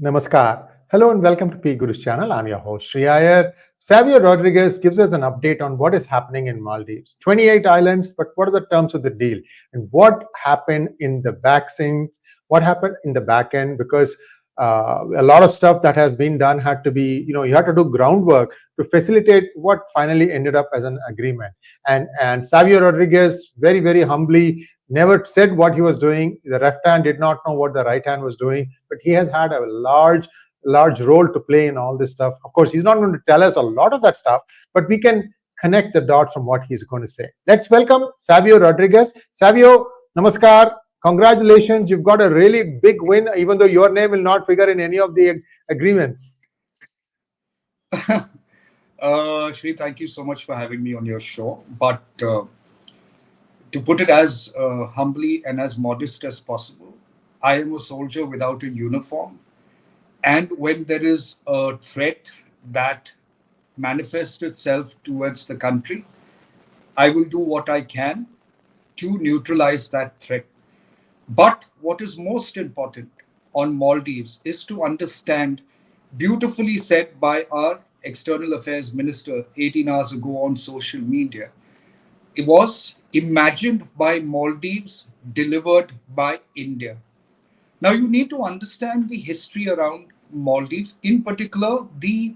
Namaskar. Hello and welcome to PGurus channel. I'm your host Sree Iyer. Savio Rodrigues gives us an update on what is happening in Maldives. 28 islands, but what are the terms of the deal? And what happened in the vaccines? What happened in the back end? Because a lot of stuff that has been done had to be, you had to do groundwork to facilitate what finally ended up as an agreement. And Savio Rodrigues very, very humbly never said what he was doing. The left hand did not know what the right hand was doing, but he has had a large role to play in all this stuff. Of course, he's not going to tell us a lot of that stuff, but we can connect the dots from what he's going to say. Let's welcome Savio Rodrigues. Savio, namaskar. Congratulations, you've got a really big win, even though your name will not figure in any of the agreements. Sree, thank you so much for having me on your show. But to put it as humbly and as modest as possible, I am a soldier without a uniform. And when there is a threat that manifests itself towards the country, I will do what I can to neutralize that threat. But what is most important on Maldives is to understand, beautifully said by our External Affairs Minister 18 hours ago on social media, it was imagined by Maldives, delivered by India. Now you need to understand the history around Maldives, in particular the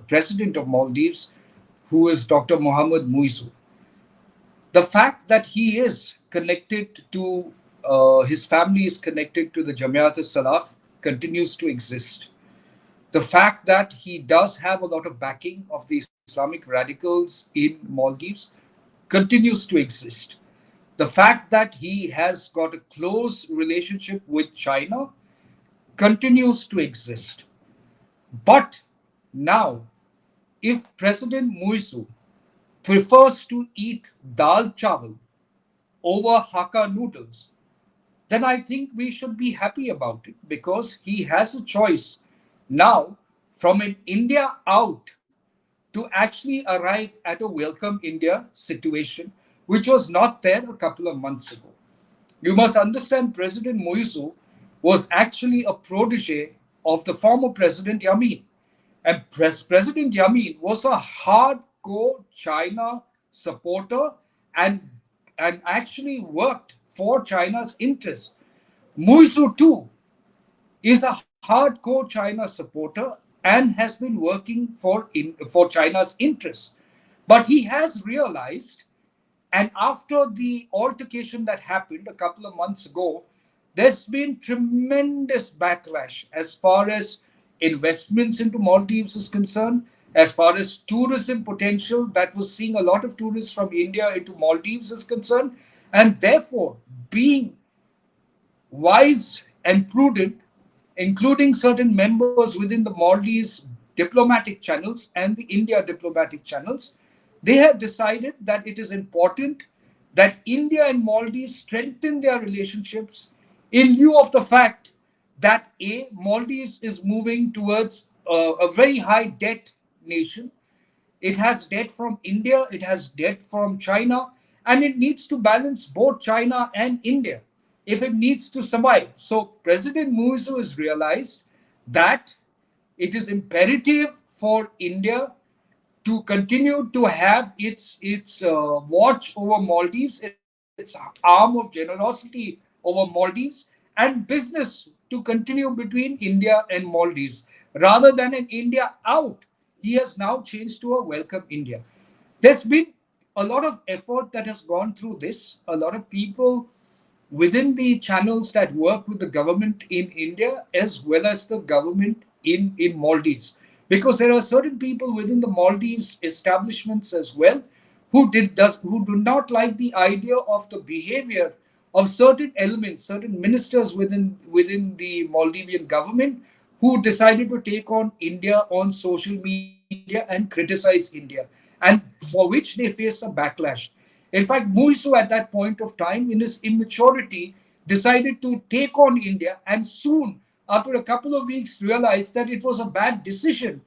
president of Maldives, who is Dr. Mohamed Muizzu. The fact that he is connected to his family is connected to the 𝗣𝗲𝗿 continues to exist. The fact that he does have a lot of backing of the Islamic radicals in Maldives continues to exist. The fact that he has got a close relationship with China continues to exist. But now, if President Muizzu prefers to eat dal chawal over Hakka noodles, then I think we should be happy about it, because he has a choice now from an India out to actually arrive at a welcome India situation, which was not there a couple of months ago. You must understand, President Muizzu was actually a protege of the former President Yamin. And President Yamin was a hardcore China supporter and actually worked for China's interests. Muizzu too is a hardcore China supporter and has been working for China's interests. But he has realized, and after the altercation that happened a couple of months ago, there's been tremendous backlash as far as investments into Maldives is concerned, as far as tourism potential that was seeing a lot of tourists from India into Maldives is concerned. And therefore, being wise and prudent, including certain members within the Maldives diplomatic channels and the India diplomatic channels, they have decided that it is important that India and Maldives strengthen their relationships in lieu of the fact that Maldives is moving towards a very high debt nation. It has debt from India, it has debt from China, and it needs to balance both China and India if it needs to survive. So President Muizzu has realized that it is imperative for India to continue to have its watch over Maldives, its arm of generosity over Maldives, and business to continue between India and Maldives. Rather than an India out, he has now changed to a welcome India. There's been a lot of effort that has gone through this. A lot of people within the channels that work with the government in India as well as the government in Maldives. Because there are certain people within the Maldives establishments as well who do not like the idea of the behavior of certain elements, certain ministers within the Maldivian government, who decided to take on India on social media and criticize India, and for which they face a backlash. In fact, Muizzu at that point of time, in his immaturity, decided to take on India, and soon, after a couple of weeks, realized that it was a bad decision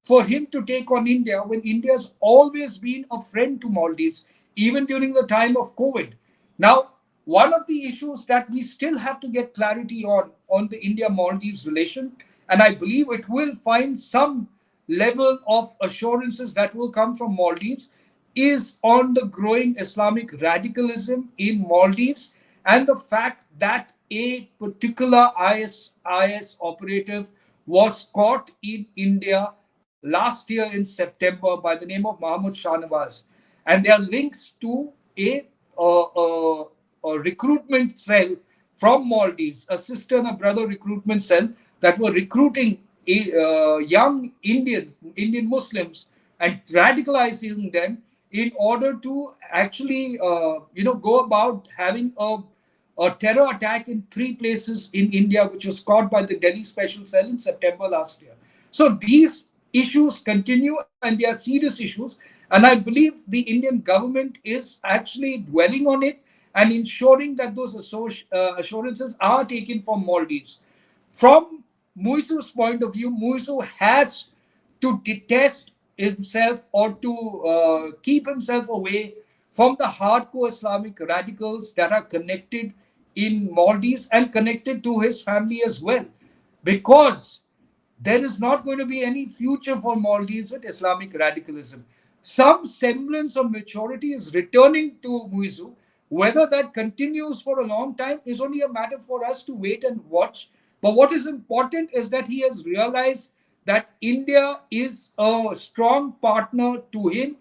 for him to take on India when India has always been a friend to Maldives, even during the time of COVID. Now, one of the issues that we still have to get clarity on the India-Maldives relation, and I believe it will find some level of assurances that will come from Maldives, is on the growing Islamic radicalism in Maldives and the fact that a particular IS operative was caught in India last year in September by the name of Mahmoud Shahnawaz. And there are links to uh, uh, a recruitment cell from Maldives, a sister and a brother recruitment cell that were recruiting young Indian Muslims and radicalizing them in order to actually, go about having a terror attack in 3 places in India, which was caught by the Delhi Special Cell in September last year. So these issues continue and they are serious issues. And I believe the Indian government is actually dwelling on it and ensuring that those assurances are taken from Maldives. From Muisu's point of view, Muisu has to detest himself or to keep himself away from the hardcore Islamic radicals that are connected in Maldives and connected to his family as well. Because there is not going to be any future for Maldives with Islamic radicalism. Some semblance of maturity is returning to Muizu. Whether that continues for a long time is only a matter for us to wait and watch. But what is important is that he has realized that India is a strong partner to him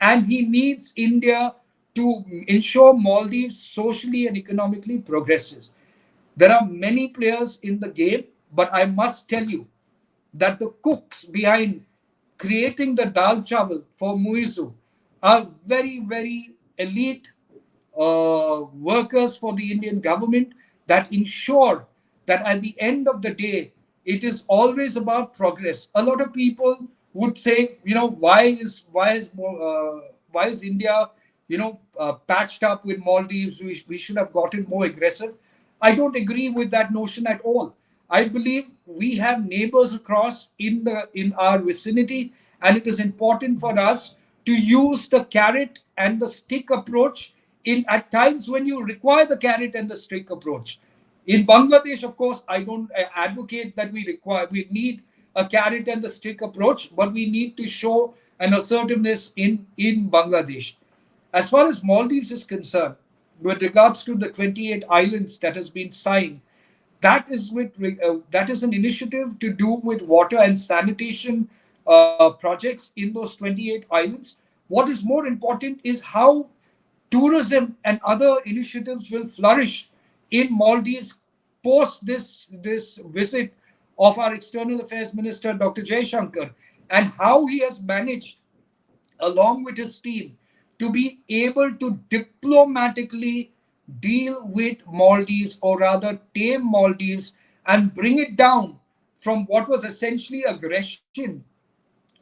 and he needs India to ensure Maldives socially and economically progresses. There are many players in the game, but I must tell you that the cooks behind creating the dal chawal for Muizu are very, very elite workers for the Indian government that ensure that at the end of the day, it is always about progress. A lot of people would say, why is India, patched up with Maldives? We should have gotten more aggressive. I don't agree with that notion at all. I believe we have neighbors across in our vicinity, and it is important for us to use the carrot and the stick approach at times when you require the carrot and the stick approach. In Bangladesh, of course, I don't advocate that we need a carrot and the stick approach, but we need to show an assertiveness in Bangladesh. As far as Maldives is concerned, with regards to the 28 islands that has been signed, that is an initiative to do with water and sanitation projects in those 28 islands. What is more important is how tourism and other initiatives will flourish in Maldives post this visit of our External Affairs Minister, Dr. Jaishankar, and how he has managed, along with his team, to be able to diplomatically deal with Maldives, or rather tame Maldives, and bring it down from what was essentially aggression,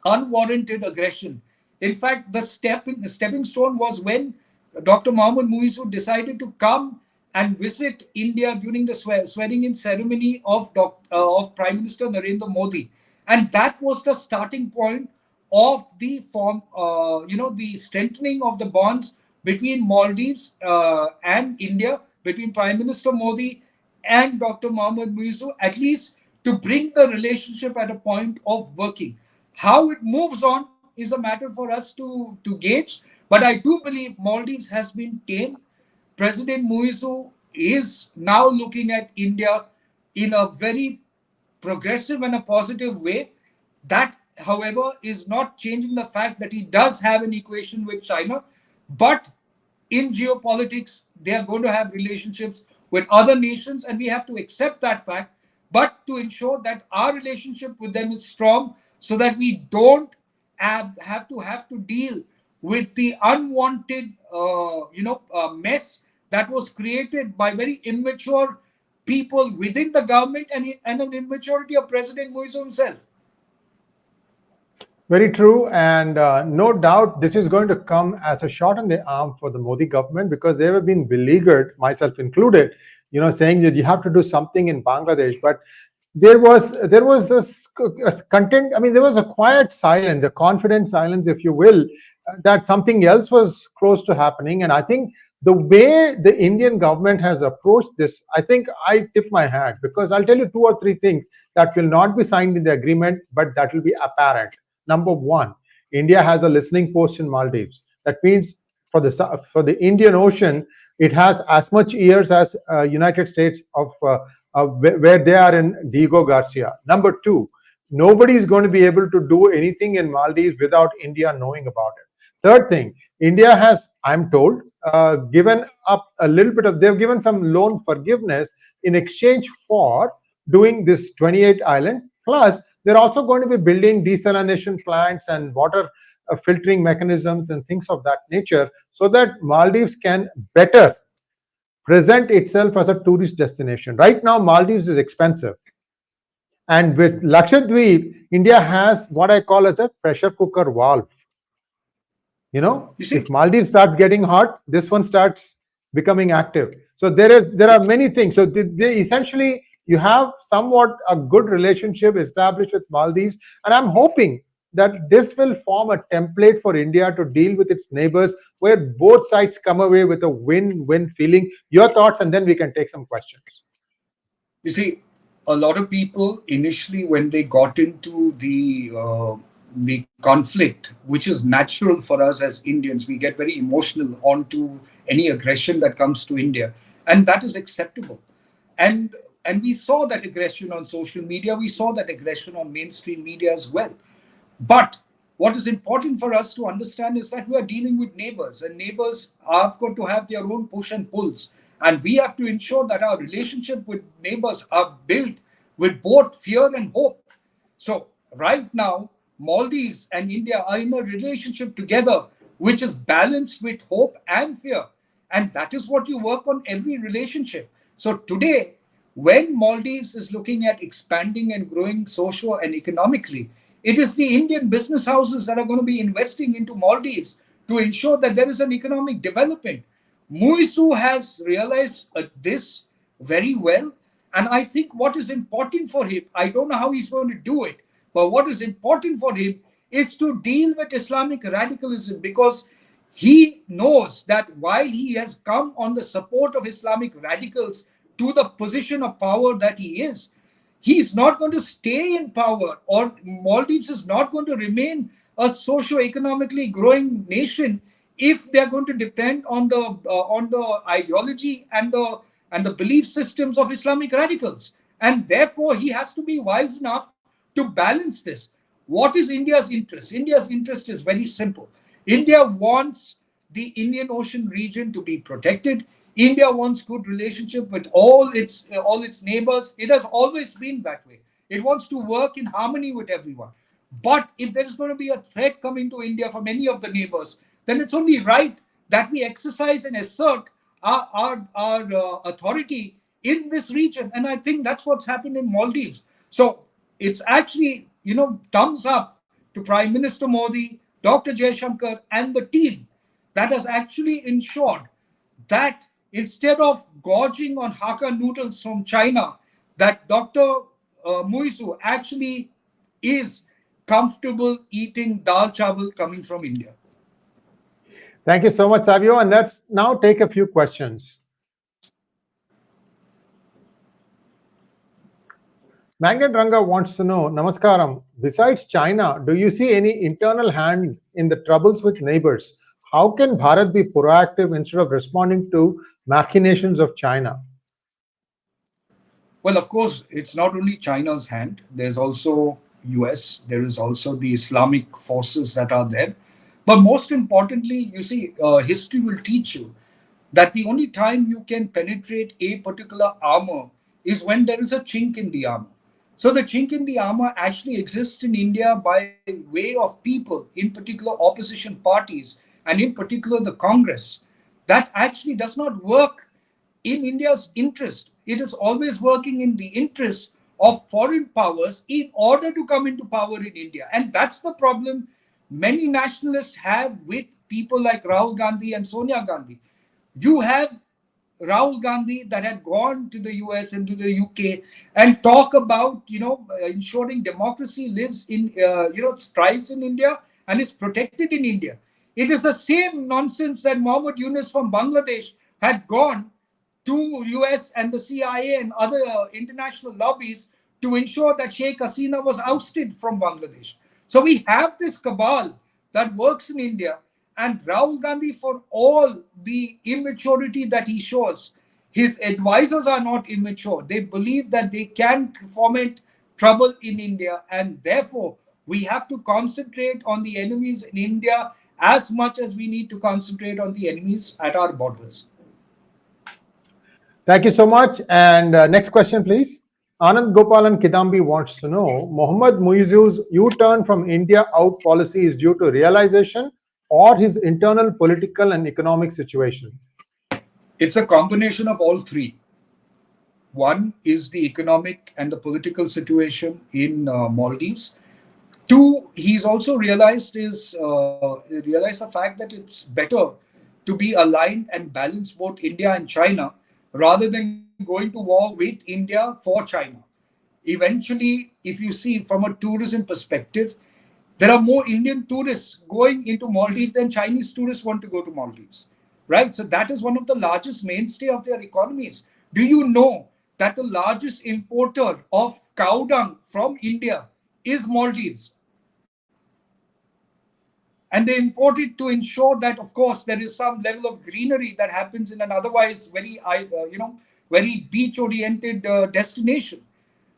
unwarranted aggression. In fact, the stepping stone was when Dr. Mohammad Muizu decided to come and visit India during the swearing-in ceremony of Prime Minister Narendra Modi, and that was the starting point of the the strengthening of the bonds between Maldives and India, between Prime Minister Modi and Dr. Mohammad Muizu, at least to bring the relationship at a point of working. How it moves on is a matter for us to gauge, but I do believe Maldives has been tamed. President Muizu is now looking at India in a very progressive and a positive way. That, however, is not changing the fact that he does have an equation with China. But in geopolitics, they are going to have relationships with other nations, and we have to accept that fact. But to ensure that our relationship with them is strong, so that we don't have to deal with the unwanted mess that was created by very immature people within the government and an immaturity of President Muizu himself. Very true, and no doubt this is going to come as a shot in the arm for the Modi government, because they have been beleaguered, myself included, saying that you have to do something in Bangladesh. But there was a content. I mean, there was a quiet silence, a confident silence, if you will, that something else was close to happening. And I think The way the Indian government has approached this, I think I tip my hat, because I'll tell you 2 or 3 things that will not be signed in the agreement, but that will be apparent. Number one, India has a listening post in Maldives. That means for the Indian Ocean, it has as much ears as United States where they are in 𝗣𝗂𝗍𝙬𝙐. Number two, nobody is going to be able to do anything in Maldives without India knowing about it. Third thing, India has, I'm told, given up a little bit of, they've given some loan forgiveness in exchange for doing this 28 islands. Plus, they're also going to be building desalination plants and water filtering mechanisms and things of that nature, so that Maldives can better present itself as a tourist destination. Right now, Maldives is expensive. And with Lakshadweep, India has what I call as a pressure cooker valve. You know, if Maldives starts getting hot, this one starts becoming active. So there are many things. So they essentially, you have somewhat a good relationship established with Maldives, and I'm hoping that this will form a template for India to deal with its neighbors, where both sides come away with a win-win feeling. Your thoughts, and then we can take some questions. You see, a lot of people initially, when they got into the conflict, which is natural for us as Indians, we get very emotional onto any aggression that comes to India, and that is acceptable. And we saw that aggression on social media. We saw that aggression on mainstream media as well. But what is important for us to understand is that we are dealing with neighbors, and neighbors have got to have their own push and pulls. And we have to ensure that our relationship with neighbors are built with both fear and hope. So right now, Maldives and India are in a relationship together, which is balanced with hope and fear. And that is what you work on every relationship. So today, when Maldives is looking at expanding and growing socio and economically, it is the Indian business houses that are going to be investing into Maldives to ensure that there is an economic development. 𝗒𝘗𝘂𝘁 has realized this very well. And I think what is important for him, I don't know how he's going to do it, but what is important for him is to deal with Islamic radicalism, because he knows that while he has come on the support of Islamic radicals to the position of power that he is, he's not going to stay in power, or Maldives is not going to remain a socio-economically growing nation if they're going to depend on the ideology and the belief systems of Islamic radicals. And therefore, he has to be wise enough to balance this. What is India's interest? India's interest is very simple. India wants the Indian Ocean region to be protected. India wants good relationship with all its neighbors. It has always been that way. It wants to work in harmony with everyone. But if there is going to be a threat coming to India from any of the neighbors, then it's only right that we exercise and assert our authority in this region. And I think that's what's happened in Maldives. So it's actually, thumbs up to Prime Minister Modi, Dr. Jaishankar, and the team that has actually ensured that instead of gorging on Hakka noodles from China, that Dr. 𝗚𝘗𝘂𝘁 actually is comfortable eating dal chawal coming from India. Thank you so much, Savio. And let's now take a few questions. Mangan Ranga wants to know, Namaskaram, besides China, do you see any internal hand in the troubles with neighbors? How can Bharat be proactive instead of responding to machinations of China? Well, of course, it's not only China's hand. There's also US. There is also the Islamic forces that are there. But most importantly, you see, history will teach you that the only time you can penetrate a particular armor is when there is a chink in the armor. So the chink in the armor actually exists in India by way of people, in particular opposition parties, and in particular the Congress, that actually does not work in India's interest. It is always working in the interest of foreign powers in order to come into power in India. And that's the problem many nationalists have with people like Rahul Gandhi and Sonia Gandhi. You have Rahul Gandhi that had gone to the US and to the UK and talk about, ensuring democracy lives in, thrives in India and is protected in India. It is the same nonsense that Mohammed Yunus from Bangladesh had gone to US and the CIA and other international lobbies to ensure that Sheikh Hasina was ousted from Bangladesh. So we have this cabal that works in India, and Rahul Gandhi, for all the immaturity that he shows, his advisors are not immature. They believe that they can foment trouble in India, and therefore we have to concentrate on the enemies in India as much as we need to concentrate on the enemies at our borders. Thank you so much. And next question, please. Anand Gopalan Kidambi wants to know, Mohammad Muizzu's U-turn from India out policy is due to realization or his internal political and economic situation? It's a combination of all three. One is the economic and the political situation in Maldives. Two, he's also realized the fact that it's better to be aligned and balance both India and China rather than going to war with India for China. Eventually, if you see from a tourism perspective, there are more Indian tourists going into Maldives than Chinese tourists want to go to Maldives, right? So that is one of the largest mainstay of their economies. Do you know that the largest importer of cow dung from India is Maldives? And they import it to ensure that, of course, there is some level of greenery that happens in an otherwise very, very beach-oriented destination.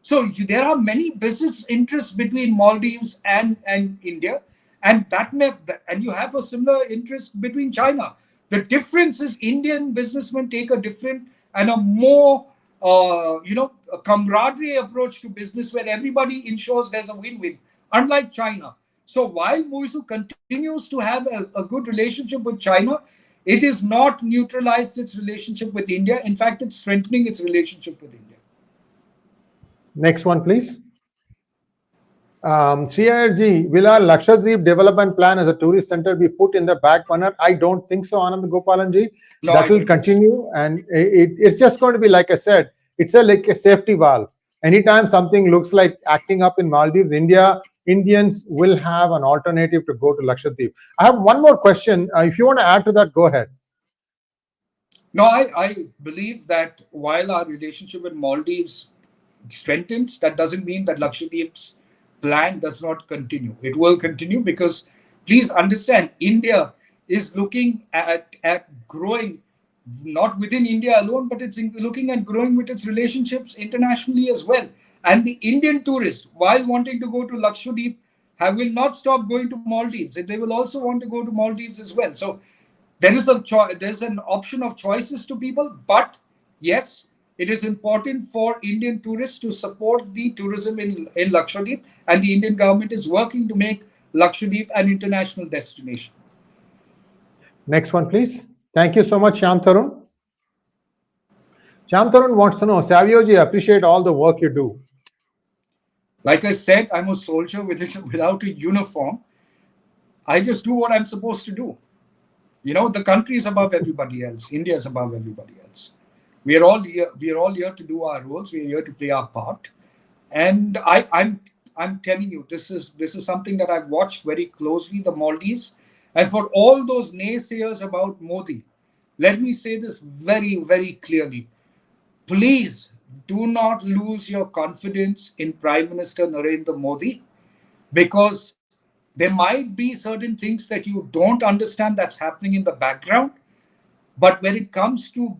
So there are many business interests between Maldives and India, and and you have a similar interest between China. The difference is Indian businessmen take a different and a more, a camaraderie approach to business where everybody ensures there's a win-win, unlike China. So while Muizzu continues to have a good relationship with China, it is not neutralized its relationship with India. In fact, it's strengthening its relationship with India. Next one, please. Sree Iyer ji, will our Lakshadweep development plan as a tourist center be put in the back burner? I don't think so, Anand Gopalan ji. No, that will continue, and it's just going to be, like I said, it's like a safety valve. Anytime something looks like acting up in Maldives, Indians will have an alternative to go to Lakshadweep. I have one more question. If you want to add to that, go ahead. No, I believe that while our relationship with Maldives strengthens, that doesn't mean that Lakshadweep's plan does not continue. It will continue because, please understand, India is looking at growing, not within India alone, but it's looking at growing with its relationships internationally as well. And the Indian tourist, while wanting to go to Lakshadweep, will not stop going to Maldives. They will also want to go to Maldives as well. So there's an option of choices to people. But yes, it is important for Indian tourists to support the tourism in Lakshadweep, and the Indian government is working to make Lakshadweep an international destination. Next one, please. Thank you so much, Shyam Tarun. Shyam Tarun wants to know, Savio ji, appreciate all the work you do. Like I said, I'm a soldier without a uniform. I just do what I'm supposed to do. You know, the country is above everybody else. India is above everybody else. We are all here. We are all here to do our roles. We are here to play our part. And I'm telling you, this is something that I've watched very closely, the Maldives. And for all those naysayers about Modi, let me say this very, very clearly. Please do not lose your confidence in Prime Minister Narendra Modi, because there might be certain things that you don't understand that's happening in the background. But when it comes to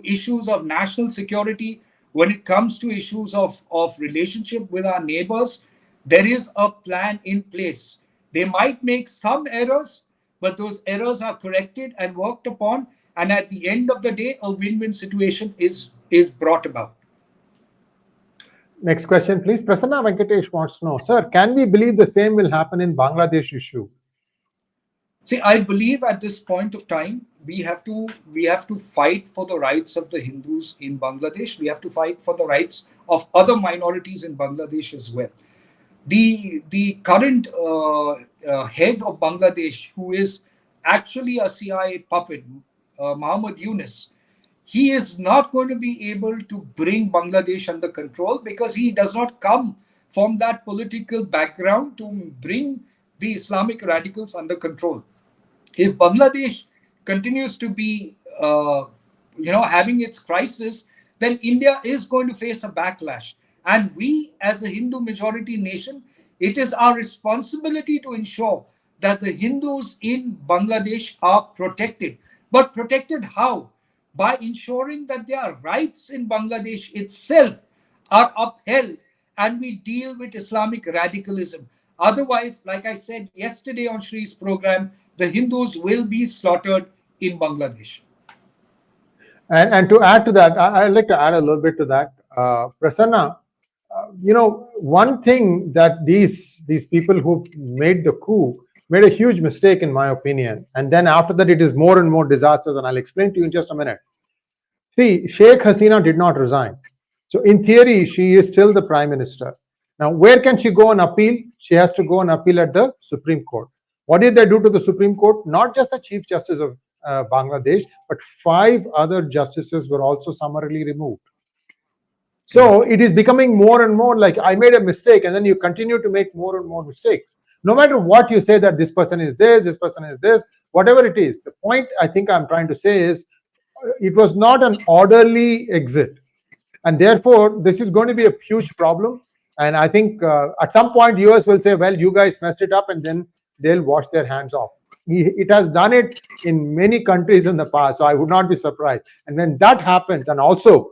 issues of national security, when it comes to issues of relationship with our neighbors, there is a plan in place. They might make some errors, but those errors are corrected and worked upon. And at the end of the day, a win-win situation is brought about. Next question, please. Prasanna Venkatesh wants to know, sir, can we believe the same will happen in Bangladesh issue? See, I believe at this point of time, we have to fight for the rights of the Hindus in Bangladesh. We have to fight for the rights of other minorities in Bangladesh as well. The current head of Bangladesh, who is actually a CIA puppet, Mohammed Yunus, he is not going to be able to bring Bangladesh under control because he does not come from that political background to bring the Islamic radicals under control. If Bangladesh continues to be, having its crisis, then India is going to face a backlash. And we, as a Hindu majority nation, it is our responsibility to ensure that the Hindus in Bangladesh are protected. But protected how? By ensuring that their rights in Bangladesh itself are upheld and we deal with Islamic radicalism. Otherwise, like I said yesterday on Shree's program, the Hindus will be slaughtered in Bangladesh. And to add to that, I'd like to add a little bit to that. Prasanna, one thing that these people who made the coup made a huge mistake, in my opinion. And then after that, it is more and more disasters. And I'll explain to you in just a minute. See, Sheikh Hasina did not resign. So in theory, she is still the prime minister. Now, where can she go and appeal? She has to go and appeal at the Supreme Court. What did they do to the Supreme Court? Not just the Chief Justice of Bangladesh, but 5 other justices were also summarily removed. So it is becoming more and more like, I made a mistake, and then you continue to make more and more mistakes. No matter what you say, that this person is this person is this, whatever it is. The point I think I'm trying to say is, it was not an orderly exit. And therefore, this is going to be a huge problem. And I think at some point, US will say, well, you guys messed it up, and then they'll wash their hands off. It has done it in many countries in the past, so I would not be surprised. And when that happens, and also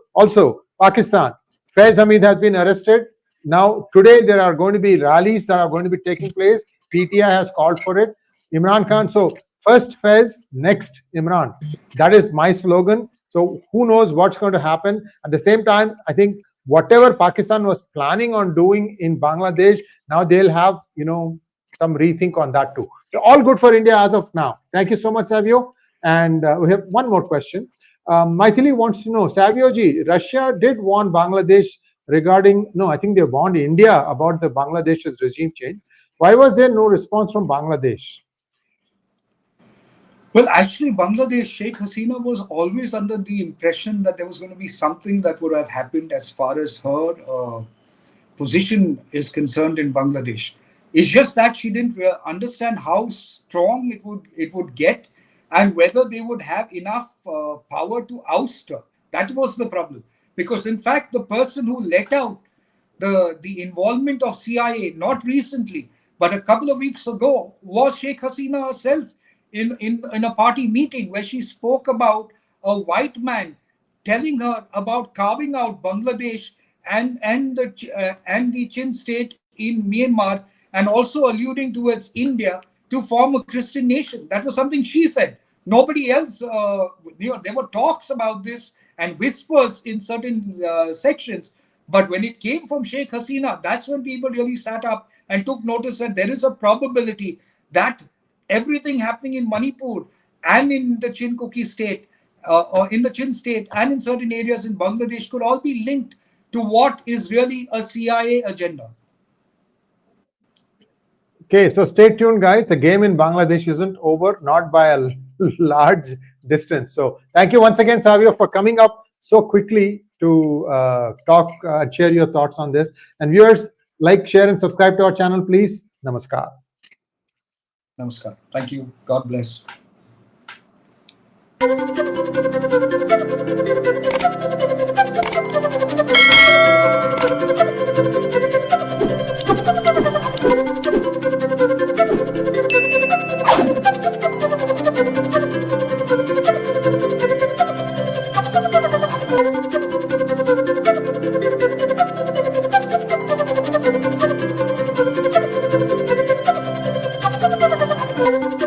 Pakistan, Faiz Hamid has been arrested. Now, today, there are going to be rallies that are going to be taking place. PTI has called for it. Imran Khan, so first Faiz, next Imran. That is my slogan. So who knows what's going to happen. At the same time, I think whatever Pakistan was planning on doing in Bangladesh, now they'll have, some rethink on that too. So all good for India as of now. Thank you so much, Savio. And we have one more question. Maithili wants to know, Savio ji, Russia did warn Bangladesh regarding, no, I think they warned India about the Bangladesh's regime change. Why was there no response from Bangladesh? Well, actually, Bangladesh, Sheikh Hasina was always under the impression that there was going to be something that would have happened as far as her position is concerned in Bangladesh. It's just that she didn't understand how strong it would get and whether they would have enough power to oust her. That was the problem. Because in fact, the person who let out the involvement of CIA, not recently, but a couple of weeks ago, was Sheikh Hasina herself in a party meeting where she spoke about a white man telling her about carving out Bangladesh and the Chin state in Myanmar, and also alluding towards India to form a Christian nation. That was something she said. Nobody else, there were talks about this and whispers in certain sections. But when it came from Sheikh Hasina, that's when people really sat up and took notice that there is a probability that everything happening in Manipur and in the Chin-Kuki state, or in the Chin state and in certain areas in Bangladesh could all be linked to what is really a CIA agenda. Okay, so stay tuned, guys. The game in Bangladesh isn't over, not by a large distance. So thank you once again, Savio, for coming up so quickly to talk, share your thoughts on this. And viewers, like, share, and subscribe to our channel, please. Namaskar. Namaskar. Thank you. God bless. Thank you.